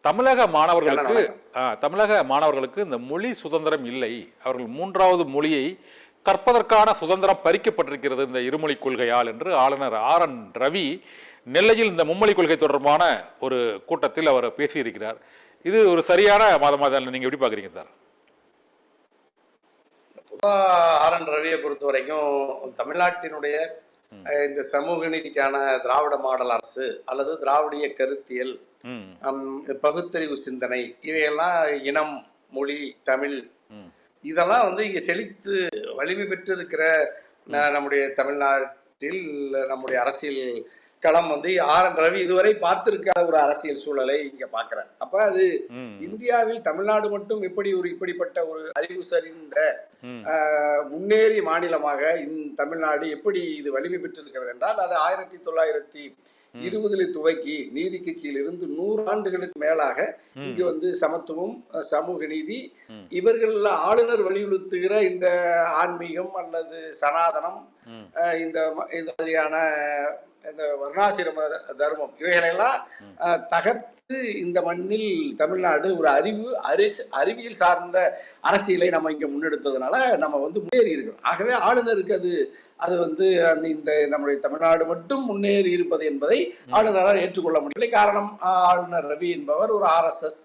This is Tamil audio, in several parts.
தமிழக மாணவர்களுக்கு இந்த மொழி சுதந்திரம் இல்லை. அவர்கள் மூன்றாவது மொழியை கற்பதற்கான சுதந்திரம் பறிக்கப்பட்டிருக்கிறது இந்த இருமொழி கொள்கையால் என்று ஆளுநர் RN ரவி நெல்லையில் இந்த மும்மொழி கொள்கை தொடர்பான ஒரு கூட்டத்தில் அவர் பேசியிருக்கிறார். இது ஒரு சரியான வாதமாக நீங்க எப்படி பாக்குறீங்க சார்? RN ரவியை பொறுத்த வரைக்கும் தமிழ்நாட்டினுடைய இந்த சமூக நீதிக்கான திராவிட மாடல் அரசு அல்லது திராவிடிய கருத்தியல், பகுத்தறிவு சிந்தனை, இவையெல்லாம் இனம், மொழி, தமிழ், இதெல்லாம் இங்க செழித்து வலிமை பெற்று இருக்கிற நம்முடைய தமிழ்நாட்டில் நம்முடைய அரசியல் களம் RN ரவி இதுவரை பார்த்திருக்காத ஒரு அரசியல் சூழலை இங்க பாக்குறாரு. அப்ப அது இந்தியாவில் தமிழ்நாடு மட்டும் இப்படிப்பட்ட ஒரு அறிவு சரிந்த முன்னேறிய மாநிலமாக தமிழ்நாடு எப்படி இது வலிமை பெற்றிருக்கிறது என்றால், அது 1920 துவக்கி நீதி கட்சியில் இருந்து 100 ஆண்டுகளுக்கு மேலாக இங்கு சமத்துவம், சமூக நீதி, இவர்கள் ஆளுநர் வலியுறுத்துகிற இந்த ஆன்மீகம் அல்லது சனாதனம், இந்த மாதிரியான இந்த வர்ணாசிரம தர்மம், இவைகளெல்லாம் தகர்த்து இந்த மண்ணில் தமிழ்நாடு ஒரு அறிவியல் சார்ந்த அரசியலை நம்ம இங்க முன்னெடுத்ததுனால நம்ம முன்னேறி இருக்கிறோம். ஆகவே ஆளுநருக்கு அது இந்த நம்முடைய தமிழ்நாடு மட்டும் முன்னேறி இருப்பது என்பதை ஆளுநரால் ஏற்றுக்கொள்ள முடியவில்லை. காரணம், ஆளுநர் ரவி என்பவர் ஒரு RSS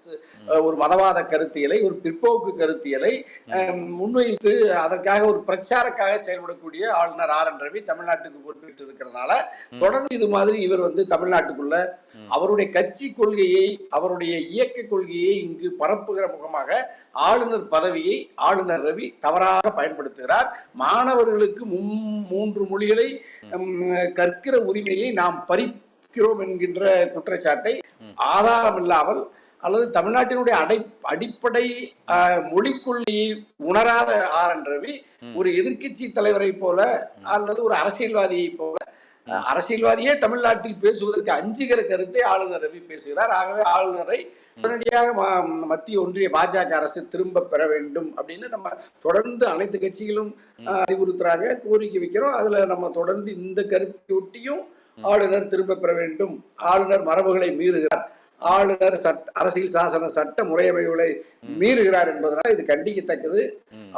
ஒரு மதவாத கருத்தியலை, ஒரு பிற்போக்கு கருத்தியலை முன்வைத்து அதற்காக ஒரு பிரச்சாரக்காக செயல்படக்கூடிய ஆளுநர் RN ரவி தமிழ்நாட்டுக்கு பொறுப்பேற்று இருக்கிறதுனால தொடர்ந்து இது மாதிரி இவர் தமிழ்நாட்டுக்குள்ள அவருடைய கட்சி கொள்கையை, அவருடைய இயக்க கொள்கையை இங்கு பரப்புகிற முகமாக ஆளுநர் பதவியை ஆளுநர் ரவி தவறாக பயன்படுத்துகிறார். மாணவர்களுக்கு 3 மொழிகளை கற்கிற உரிமையை நாம் பறிக்கிறோம் என்கின்ற குற்றச்சாட்டை ஆதாரம் இல்லாமல் அல்லது தமிழ்நாட்டினுடைய அடிப்படை மொழிக் கொள்கையை உணராத RN ரவி ஒரு எதிர்க்கட்சி தலைவரை போல அல்லது ஒரு அரசியல்வாதியை போல, அரசியல்வாதியே தமிழ்நாட்டில் பேசுவதற்கு அஞ்சுகிற கருத்தை ஆளுநர் ரவி பேசுகிறார். ஆகவே ஆளுநரை உடனடியாக மத்திய ஒன்றிய பாஜக அரசு திரும்ப பெற வேண்டும் அப்படின்னு நம்ம தொடர்ந்து அனைத்து கட்சிகளும் அறிவுறுத்துறாங்க, கோரிக்கை வைக்கிறோம். அதுல நம்ம தொடர்ந்து இந்த கருத்தையொட்டியும் ஆளுநர் திரும்ப பெற வேண்டும். ஆளுநர் மரபுகளை மீறுகிறார், ஆளுநர் அரசியல் சாசன சட்ட முறையமைவுகளை மீறுகிறார் என்பதனால் இது கண்டிக்கத்தக்கது.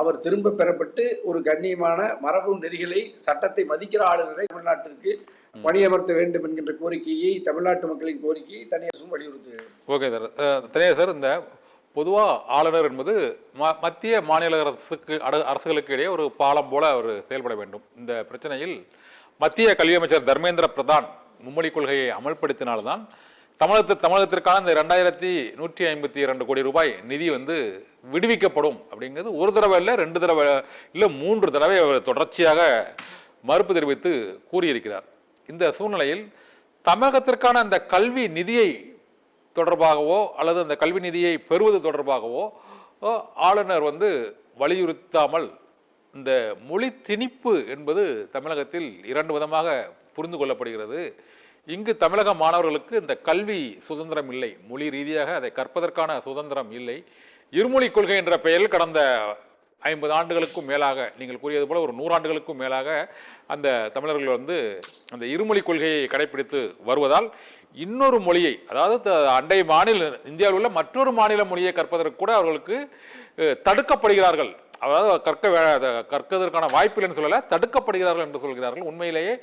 அவர் திரும்ப பெறப்பட்டு ஒரு கண்ணியமான மரபு நெறிகளை, சட்டத்தை மதிக்கிற ஆளுநரை தமிழ்நாட்டிற்கு பணியமர்த்த வேண்டும் என்கின்ற கோரிக்கையை, தமிழ்நாட்டு மக்களின் கோரிக்கையை தனியார் வலியுறுத்துகிறார். Okay sir. தனியார் சார், இந்த பொதுவாக ஆளுநர் என்பது மத்திய மாநில அரசுகளுக்கு இடையே ஒரு பாலம் போல அவர் செயல்பட வேண்டும். இந்த பிரச்சனையில் மத்திய கல்வி அமைச்சர் தர்மேந்திர பிரதான் மும்மொழி கொள்கையை அமல்படுத்தினால்தான் தமிழகத்திற்கான இந்த 2152 கோடி ரூபாய் நிதி விடுவிக்கப்படும் அப்படிங்கிறது ஒரு தடவை இல்லை, 2 தடவை இல்லை, 3 தடவை தொடர்ச்சியாக மறுப்பு தெரிவித்து கூறியிருக்கிறார். இந்த சூழ்நிலையில் தமிழகத்திற்கான அந்த கல்வி நிதியை தொடர்பாகவோ அல்லது அந்த கல்வி நிதியை பெறுவது தொடர்பாகவோ ஆளுநர் வலியுறுத்தாமல் இந்த மொழி திணிப்பு என்பது தமிழகத்தில் 2 விதமாக புரிந்து கொள்ளப்படுகிறது. இங்கு தமிழக மாணவர்களுக்கு இந்த கல்வி சுதந்திரம் இல்லை, மொழி ரீதியாக அதை கற்பதற்கான சுதந்திரம் இல்லை. இருமொழி கொள்கை என்ற பெயரில் கடந்த 50 ஆண்டுகளுக்கும் மேலாக, நீங்கள் கூறியது போல ஒரு 100 ஆண்டுகளுக்கும் மேலாக அந்த தமிழர்கள் அந்த இருமொழி கொள்கையை கடைபிடித்து வருவதால் இன்னொரு மொழியை, அதாவது அண்டை மாநில இந்தியாவில் உள்ள மற்றொரு மாநில மொழியை கற்பதற்கு கூட அவர்களுக்கு தடுக்கப்படுகிறார்கள். அதாவது கற்கதற்கான வாய்ப்பு இல்லைன்னு சொல்லலை, தடுக்கப்படுகிறார்கள் என்று சொல்கிறார்கள். உண்மையிலேயே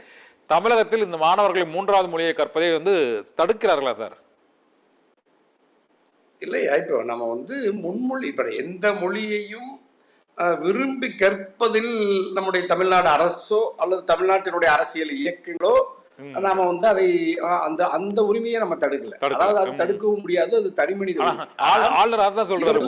தமிழகத்தில் இந்த மாணவர்களை 3வது மொழியை கற்பதை தடுக்கிறார்களா சார்? இல்லையா, இப்போ நம்ம முன்மொழி இப்ப எந்த மொழியையும் விரும்பி கற்பதில் நம்முடைய தமிழ்நாடு அரசோ அல்லது தமிழ்நாட்டினுடைய அரசியல் இயக்கங்களோ நாம அதை அந்த உரிமையை நம்ம தடுக்கல. அதாவது அது தடுக்கவும் முடியாது, அது தனிமனித ஆளுநர் தான் சொல்றாரு.